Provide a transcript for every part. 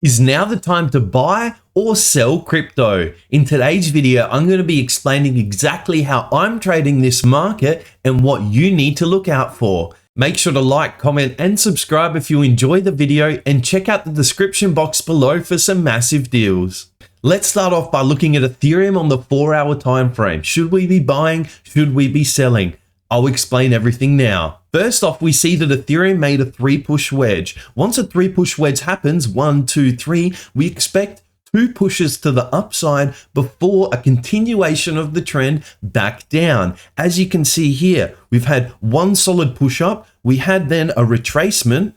Is now the time to buy or sell crypto? In today's video, I'm going to be explaining exactly how I'm trading this market and what you need to look out for. Make sure to like, comment, and subscribe if you enjoy the video, and check out the description box below for some massive deals. Let's start off by looking at Ethereum on the 4-hour time frame. Should we be buying? Should we be selling? I'll explain everything now. First off, we see that Ethereum made a 3-push wedge. Once a 3-push wedge happens, 1, 2, 3, we expect 2 pushes to the upside before a continuation of the trend back down. As you can see here, we've had one solid push up, we had then a retracement,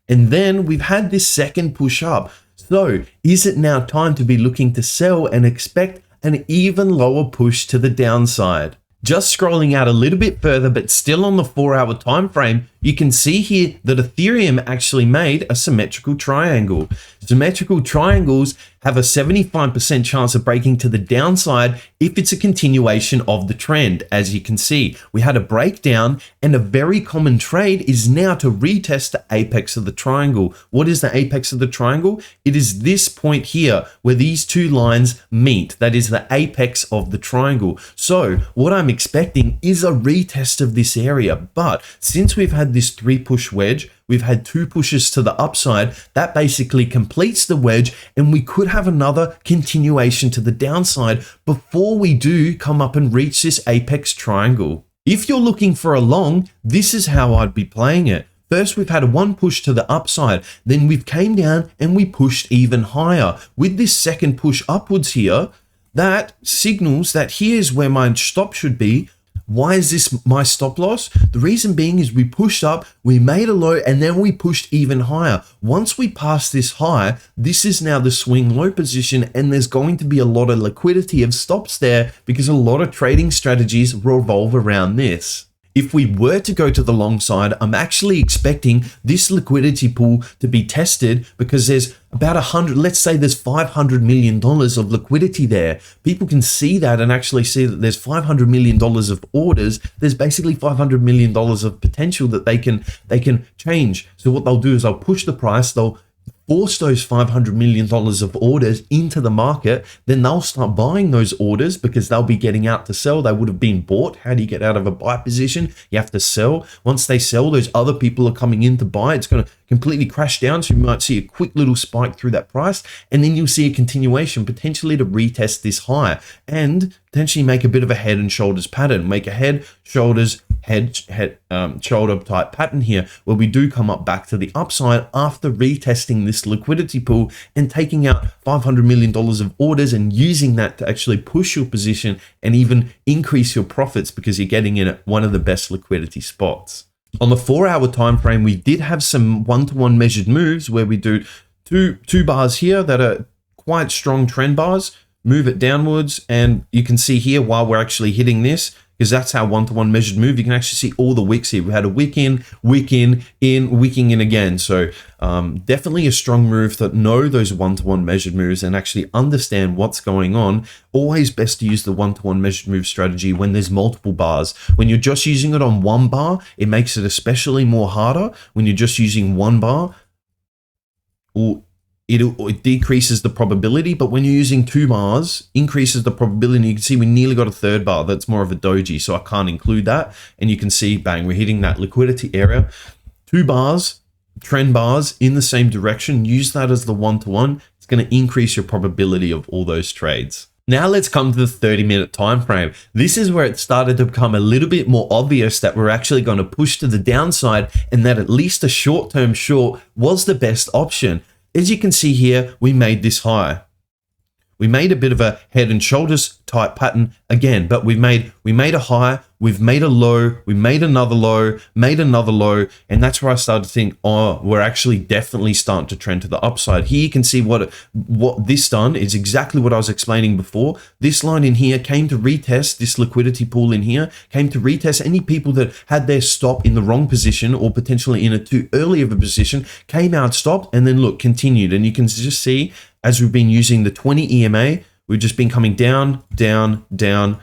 and then we've had this second push up. So is it now time to be looking to sell and expect an even lower push to the downside? Just scrolling out a little bit further, but still on the 4-hour time frame, you can see here that Ethereum actually made a symmetrical triangle. Symmetrical triangles have a 75% chance of breaking to the downside if it's a continuation of the trend. As you can see, we had a breakdown, and a very common trade is now to retest the apex of the triangle. What is the apex of the triangle? It is this point here where these two lines meet. That is the apex of the triangle. So what I'm expecting is a retest of this area, but since we've had this 3-push wedge, we've had 2 pushes to the upside, that basically completes the wedge, and we could have another continuation to the downside before we do come up and reach this apex triangle. If you're looking for a long, this is how I'd be playing it. First, we've had 1 push to the upside, then we've came down and we pushed even higher. With this second push upwards here, that signals that here's where my stop should be. Why is this my stop loss? The reason being is we pushed up, we made a low, and then we pushed even higher. Once we pass this high, this is now the swing low position, and there's going to be a lot of liquidity of stops there because a lot of trading strategies revolve around this. If we were to go to the long side, I'm actually expecting this liquidity pool to be tested because there's about 100, let's say there's $500 million of liquidity there. People can see that and actually see that there's $500 million of orders. There's basically $500 million of potential that they can change. So what they'll do is they'll push the price, they'll force those $500 million of orders into the market, then they'll start buying those orders because they'll be getting out to sell. They would have been bought. How do you get out of a buy position? You have to sell. Once they sell, those other people are coming in to buy. It's going to completely crash down. So you might see a quick little spike through that price, and then you'll see a continuation potentially to retest this high and potentially make a bit of a head and shoulders pattern, make a head, shoulders, shoulder type pattern here, where we do come up back to the upside after retesting this liquidity pool and taking out $500 million of orders and using that to actually push your position and even increase your profits because you're getting in at one of the best liquidity spots. On the 4-hour time frame, we did have some one-to-one measured moves where we do two bars here that are quite strong trend bars, move it downwards, and you can see here while we're actually hitting this, because that's how one-to-one measured move, you can actually see all the wicks here. We had a wick in, wicking in again. So definitely a strong move to know those one-to-one measured moves and actually understand what's going on. Always best to use the one-to-one measured move strategy when there's multiple bars. When you're just using it on one bar, it makes it especially more harder. When you're just using one bar, it decreases the probability, but when you're using 2 bars, increases the probability. You can see we nearly got a 3rd bar. That's more of a doji, so I can't include that. And you can see, bang, we're hitting that liquidity area. 2 bars, trend bars in the same direction. Use that as the one-to-one. It's going to increase your probability of all those trades. Now let's come to the 30-minute time frame. This is where it started to become a little bit more obvious that we're actually going to push to the downside and that at least a short-term short was the best option. As you can see here, we made this high. We made a bit of a head and shoulders type pattern again, but we made a high, we've made a low, we made another low, and that's where I started to think, oh, we're actually definitely starting to trend to the upside. Here you can see what this done is exactly what I was explaining before. This line in here came to retest this liquidity pool in here, came to retest any people that had their stop in the wrong position or potentially in a too early of a position, came out, stopped, and then look, continued. And you can just see as we've been using the 20 EMA, we've just been coming down, down, down,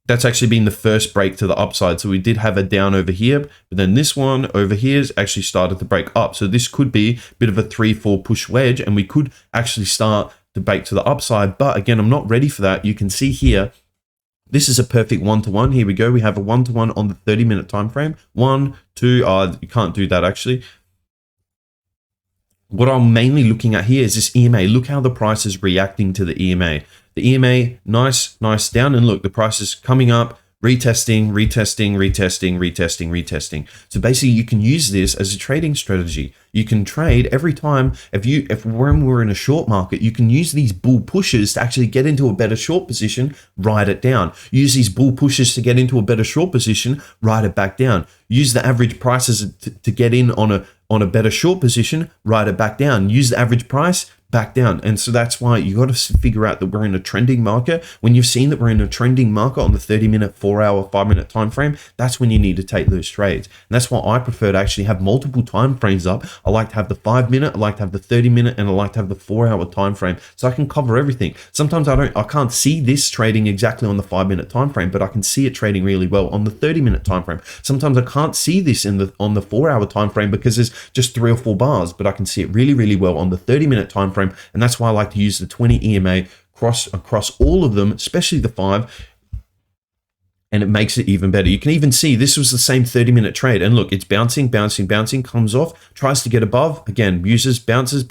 that's actually been the first break to the upside. So we did have a down over here, but then this one over here has actually started to break up. So this could be a bit of a 3-4 push wedge, and we could actually start to break to the upside. But again, I'm not ready for that. You can see here, this is a perfect 1-to-1. Here we go. We have a 1-to-1 on the 30-minute time frame. 1, 2, you can't do that actually. What I'm mainly looking at here is this EMA. Look how the price is reacting to the EMA. The EMA, nice down, and look, the price is coming up, retesting. So basically you can use this as a trading strategy. You can trade every time. When we're in a short market, you can use these bull pushes to actually get into a better short position, ride it down. Use these bull pushes to get into a better short position, ride it back down. Use the average prices to get in on a better short position, ride it back down. Use the average price, back down. And so that's why you got to figure out that we're in a trending market. When you've seen that we're in a trending market on the 30-minute, 4-hour, 5-minute time frame, that's when you need to take those trades. And that's why I prefer to actually have multiple time frames up. I like to have the 5-minute, I like to have the 30-minute, and I like to have the 4-hour time frame, so I can cover everything. Sometimes I can't see this trading exactly on the 5-minute time frame, but I can see it trading really well on the 30-minute time frame. Sometimes I can't see this on the 4-hour time frame because there's just 3 or 4 bars, but I can see it really well on the 30-minute time frame. And that's why I like to use the 20 EMA across all of them, especially the 5, and it makes it even better. You can even see this was the same 30-minute trade, and look, it's bouncing, comes off, tries to get above, again, uses, bounces,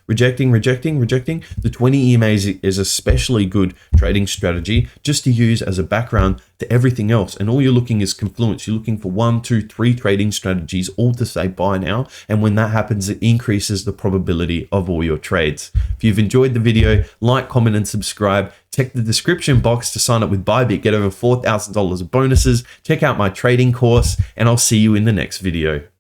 rejecting. The 20 EMA is especially good trading strategy just to use as a background to everything else. And all you're looking is confluence. You're looking for 1, 2, 3 trading strategies, all to say buy now. And when that happens, it increases the probability of all your trades. If you've enjoyed the video, like, comment, and subscribe. Check the description box to sign up with Bybit, get over $4,000 of bonuses. Check out my trading course, and I'll see you in the next video.